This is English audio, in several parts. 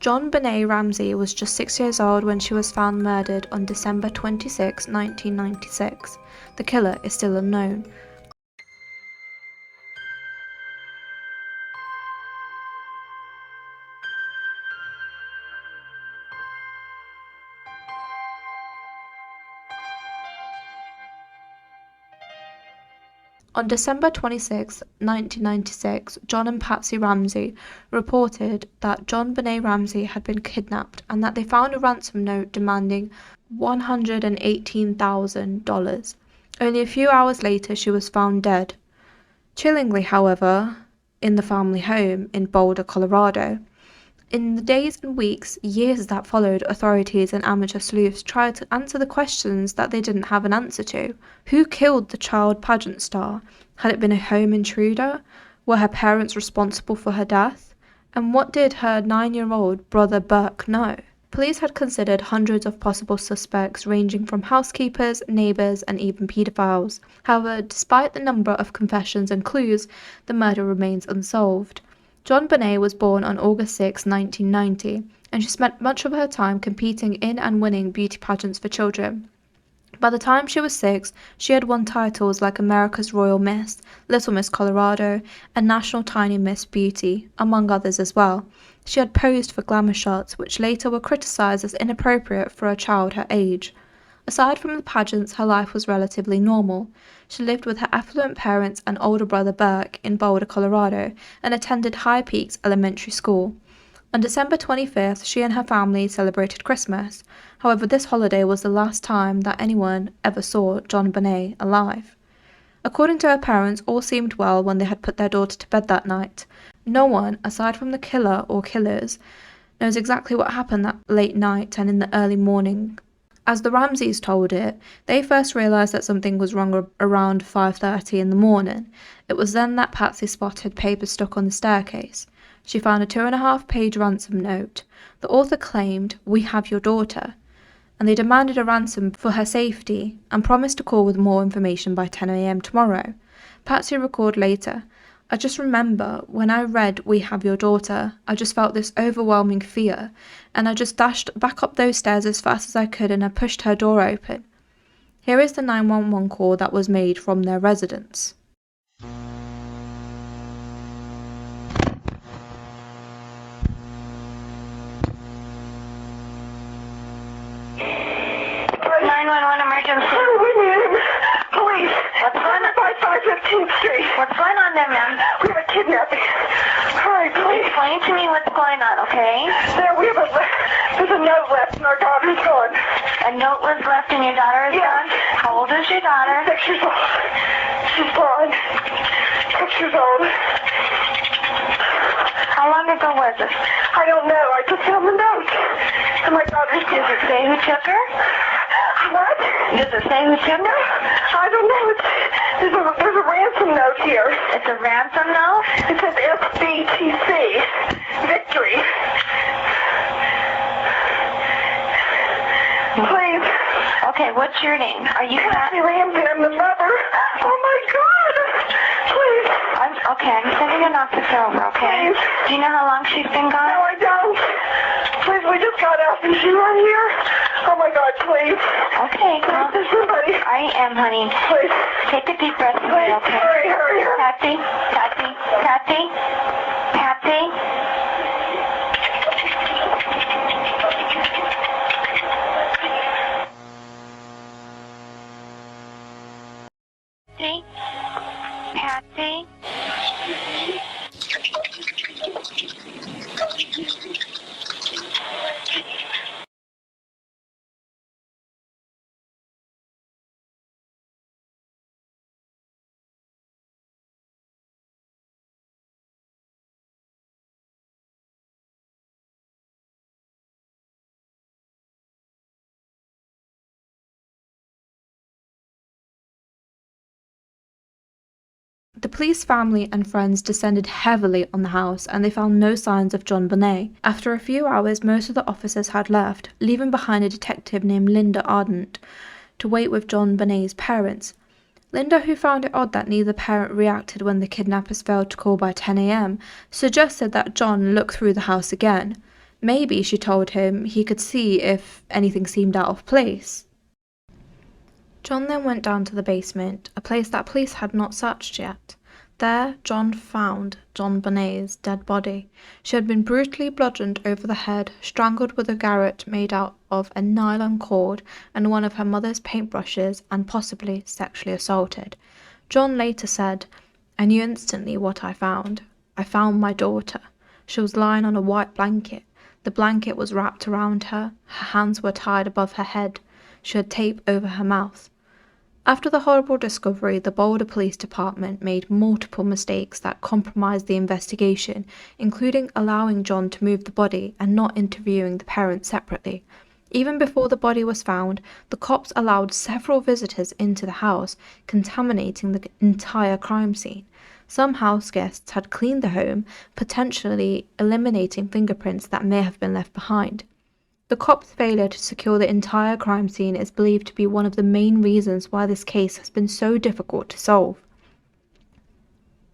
Jonbenét Ramsey was just 6 years old when she was found murdered on December 26, 1996. The killer is still unknown. On December 26, 1996, John and Patsy Ramsey reported that Jonbenét Ramsey had been kidnapped and that they found a ransom note demanding $118,000. Only a few hours later, she was found dead. Chillingly, however, in the family home in Boulder, Colorado. In the days and weeks, years that followed, authorities and amateur sleuths tried to answer the questions that they didn't have an answer to. Who killed the child pageant star? Had it been a home intruder? Were her parents responsible for her death? And what did her 9-year-old brother Burke know? Police had considered hundreds of possible suspects, ranging from housekeepers, neighbours, and even paedophiles. However, despite the number of confessions and clues, the murder remains unsolved. Jonbenét was born on August 6, 1990, and she spent much of her time competing in and winning beauty pageants for children. By the time she was 6, she had won titles like America's Royal Miss, Little Miss Colorado, and National Tiny Miss Beauty, among others as well. She had posed for glamour shots, which later were criticised as inappropriate for a child her age. Aside from the pageants, her life was relatively normal. She lived with her affluent parents and older brother Burke in Boulder, Colorado, and attended High Peaks Elementary School. On December 25th, she and her family celebrated Christmas. However, this holiday was the last time that anyone ever saw Jonbenét alive. According to her parents, all seemed well when they had put their daughter to bed that night. No one, aside from the killer or killers, knows exactly what happened that late night and in the early morning. As the Ramseys told it, they first realised that something was wrong around 5:30 in the morning. It was then that Patsy spotted papers stuck on the staircase. She found a 2.5-page ransom note. The author claimed, "We have your daughter," and they demanded a ransom for her safety and promised to call with more information by 10 a.m. tomorrow. Patsy recalled later, "I just remember when I read 'We have your daughter,' I just felt this overwhelming fear, and I just dashed back up those stairs as fast as I could and I pushed her door open." Here is the 911 call that was made from their residence. Emergency. Police. What's going on? 515th Street. What's going on there, ma'am? We have a kidnapping. Hurry, please. Explain to me what's going on, okay? There's a note left and our daughter's gone. A note was left and your daughter is gone? How old is your daughter? 6 years old. She's gone. 6 years old. How long ago was it? I don't know. I just found the note. And my daughter's gone. Does it say who took her? What? Does it say who took her? I don't know. There's a ransom note here. It's a ransom note? It says FBTC. Victory. Please. Okay, what's your name? Are you Patsy Ramsey? I'm the mother. Oh my God. Please. I'm sending an officer over, okay? Please. Do you know how long she's been gone? No, I don't. Please, we just got out. Is she right here? Oh my God, please. Okay, well, there's somebody. I am, honey. Please. Take a deep breath. Please, okay? Hurry. Patsy. Patsy. The police family and friends descended heavily on the house and they found no signs of Jonbenét. After a few hours, most of the officers had left, leaving behind a detective named Linda Ardent to wait with Jonbenét's parents. Linda, who found it odd that neither parent reacted when the kidnappers failed to call by 10 a.m., suggested that John look through the house again. Maybe, she told him, he could see if anything seemed out of place. John then went down to the basement, a place that police had not searched yet. There, John found Jonbenét's dead body. She had been brutally bludgeoned over the head, strangled with a garrote made out of a nylon cord and one of her mother's paintbrushes, and possibly sexually assaulted. John later said, "I knew instantly what I found. I found my daughter. She was lying on a white blanket. The blanket was wrapped around her. Her hands were tied above her head. She had tape over her mouth." After the horrible discovery, the Boulder Police Department made multiple mistakes that compromised the investigation, including allowing John to move the body and not interviewing the parents separately. Even before the body was found, the cops allowed several visitors into the house, contaminating the entire crime scene. Some house guests had cleaned the home, potentially eliminating fingerprints that may have been left behind. The cops' failure to secure the entire crime scene is believed to be one of the main reasons why this case has been so difficult to solve.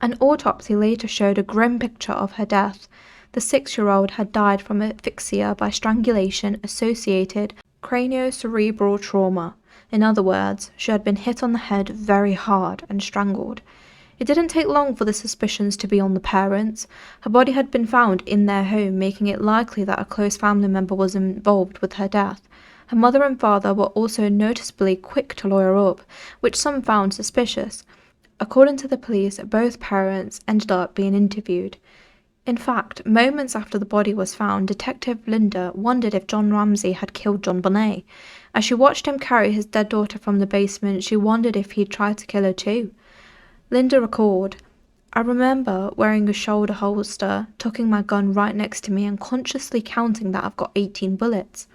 An autopsy later showed a grim picture of her death. The 6-year-old had died from asphyxia by strangulation associated craniocerebral trauma. In other words, she had been hit on the head very hard and strangled. It didn't take long for the suspicions to be on the parents. Her body had been found in their home, making it likely that a close family member was involved with her death. Her mother and father were also noticeably quick to lawyer up, which some found suspicious. According to the police, both parents ended up being interviewed. In fact, moments after the body was found, Detective Linda wondered if John Ramsey had killed Jonbenet. As she watched him carry his dead daughter from the basement, she wondered if he'd tried to kill her too. Linda recalled, "I remember wearing a shoulder holster, tucking my gun right next to me and consciously counting that I've got 18 bullets.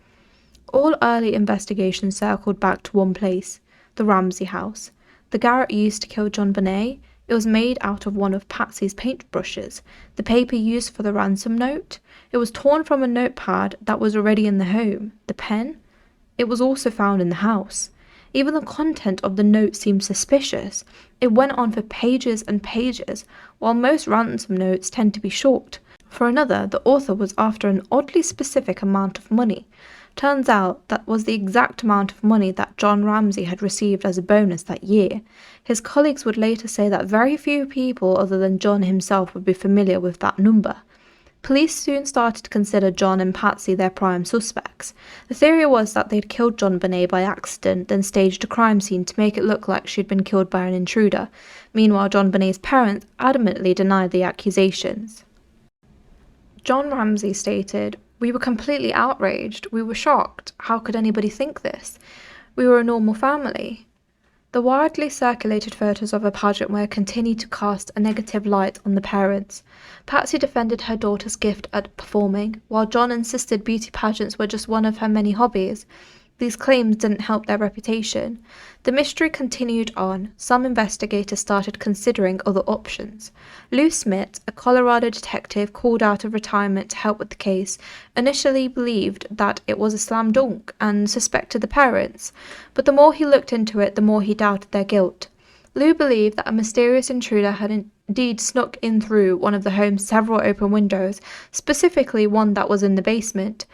All early investigations circled back to one place, the Ramsey house. The garrote used to kill Jonbenet, it was made out of one of Patsy's paintbrushes. The paper used for the ransom note, it was torn from a notepad that was already in the home. The pen? It was also found in the house. Even the content of the note seemed suspicious. It went on for pages and pages, while most ransom notes tend to be short. For another, the author was after an oddly specific amount of money. Turns out that was the exact amount of money that John Ramsey had received as a bonus that year. His colleagues would later say that very few people other than John himself would be familiar with that number. Police soon started to consider John and Patsy their prime suspects. The theory was that they'd killed Jonbenet by accident, then staged a crime scene to make it look like she'd been killed by an intruder. Meanwhile, Jonbenet's parents adamantly denied the accusations. John Ramsey stated, "We were completely outraged. We were shocked. How could anybody think this? We were a normal family." The widely circulated photos of a pageant wear continued to cast a negative light on the parents. Patsy defended her daughter's gift at performing, while John insisted beauty pageants were just one of her many hobbies. These claims didn't help their reputation. The mystery continued on. Some investigators started considering other options. Lou Smith, a Colorado detective called out of retirement to help with the case, initially believed that it was a slam dunk and suspected the parents, but the more he looked into it, the more he doubted their guilt. Lou believed that a mysterious intruder had indeed snuck in through one of the home's several open windows, specifically one that was in the basement.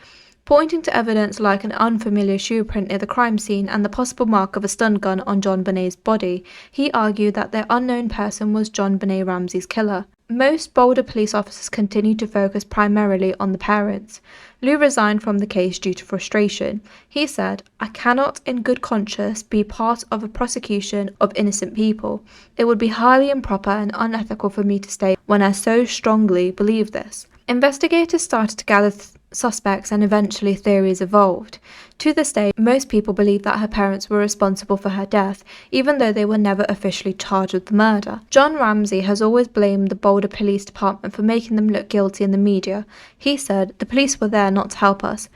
Pointing to evidence like an unfamiliar shoe print near the crime scene and the possible mark of a stun gun on Jonbenet's body, he argued that the unknown person was Jonbenét Ramsey's killer. Most Boulder police officers continued to focus primarily on the parents. Lou resigned from the case due to frustration. He said, "I cannot in good conscience be part of a prosecution of innocent people. It would be highly improper and unethical for me to stay when I so strongly believe this." Investigators started to gather suspects and eventually theories evolved. To this day, most people believe that her parents were responsible for her death, even though they were never officially charged with the murder. John Ramsey has always blamed the Boulder Police Department for making them look guilty in the media. He said, "The police were there not to help us.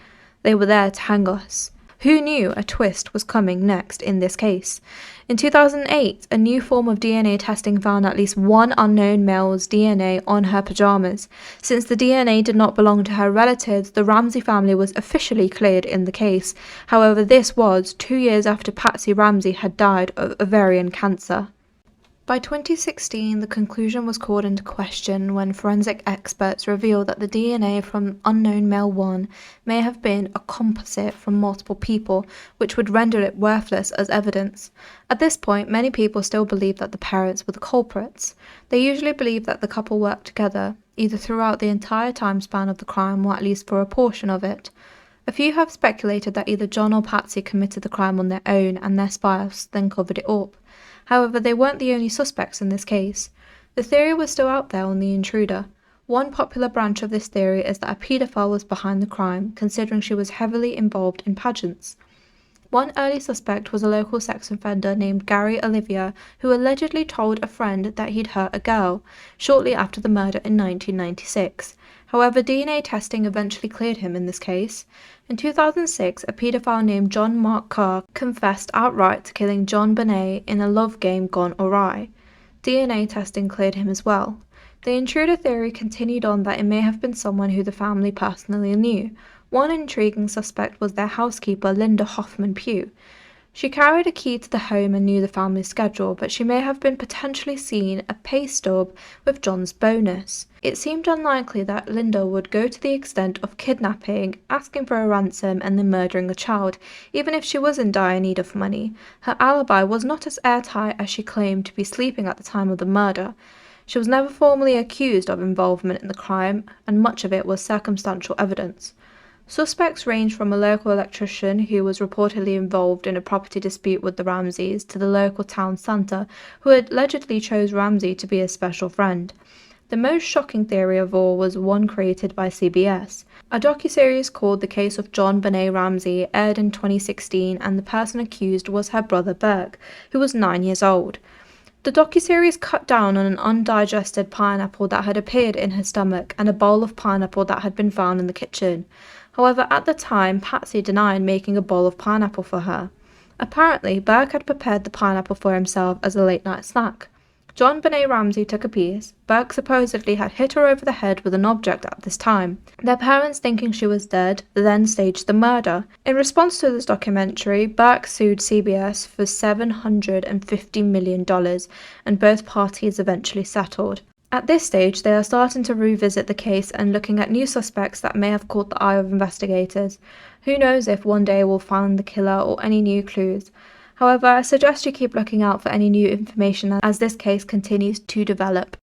They were there to hang us." Who knew a twist was coming next in this case? In 2008, a new form of DNA testing found at least one unknown male's DNA on her pajamas. Since the DNA did not belong to her relatives, the Ramsey family was officially cleared in the case. However, this was 2 years after Patsy Ramsey had died of ovarian cancer. By 2016, the conclusion was called into question when forensic experts revealed that the DNA from unknown male 1 may have been a composite from multiple people, which would render it worthless as evidence. At this point, many people still believe that the parents were the culprits. They usually believe that the couple worked together, either throughout the entire time span of the crime or at least for a portion of it. A few have speculated that either John or Patsy committed the crime on their own and their spouse then covered it up. However, they weren't the only suspects in this case. The theory was still out there on the intruder. One popular branch of this theory is that a paedophile was behind the crime, considering she was heavily involved in pageants. One early suspect was a local sex offender named Gary Olivier, who allegedly told a friend that he'd hurt a girl, shortly after the murder in 1996. However, DNA testing eventually cleared him in this case. In 2006, a paedophile named John Mark Carr confessed outright to killing Jonbenét in a love game gone awry. DNA testing cleared him as well. The intruder theory continued on that it may have been someone who the family personally knew. One intriguing suspect was their housekeeper, Linda Hoffman Pugh. She carried a key to the home and knew the family's schedule, but she may have been potentially seen a pay stub with John's bonus. It seemed unlikely that Linda would go to the extent of kidnapping, asking for a ransom, and then murdering a child, even if she was in dire need of money. Her alibi was not as airtight as she claimed to be sleeping at the time of the murder. She was never formally accused of involvement in the crime, and much of it was circumstantial evidence. Suspects ranged from a local electrician who was reportedly involved in a property dispute with the Ramseys to the local town Santa, who allegedly chose Ramsey to be a special friend. The most shocking theory of all was one created by CBS. A docuseries called The Case of Jonbenét Ramsey aired in 2016, and the person accused was her brother Burke, who was 9 years old. The docuseries cut down on an undigested pineapple that had appeared in her stomach and a bowl of pineapple that had been found in the kitchen. However, at the time, Patsy denied making a bowl of pineapple for her. Apparently, Burke had prepared the pineapple for himself as a late-night snack. Jonbenét Ramsey took a piece. Burke supposedly had hit her over the head with an object at this time. Their parents, thinking she was dead, then staged the murder. In response to this documentary, Burke sued CBS for $750 million, and both parties eventually settled. At this stage, they are starting to revisit the case and looking at new suspects that may have caught the eye of investigators. Who knows if one day we'll find the killer or any new clues. However, I suggest you keep looking out for any new information as this case continues to develop.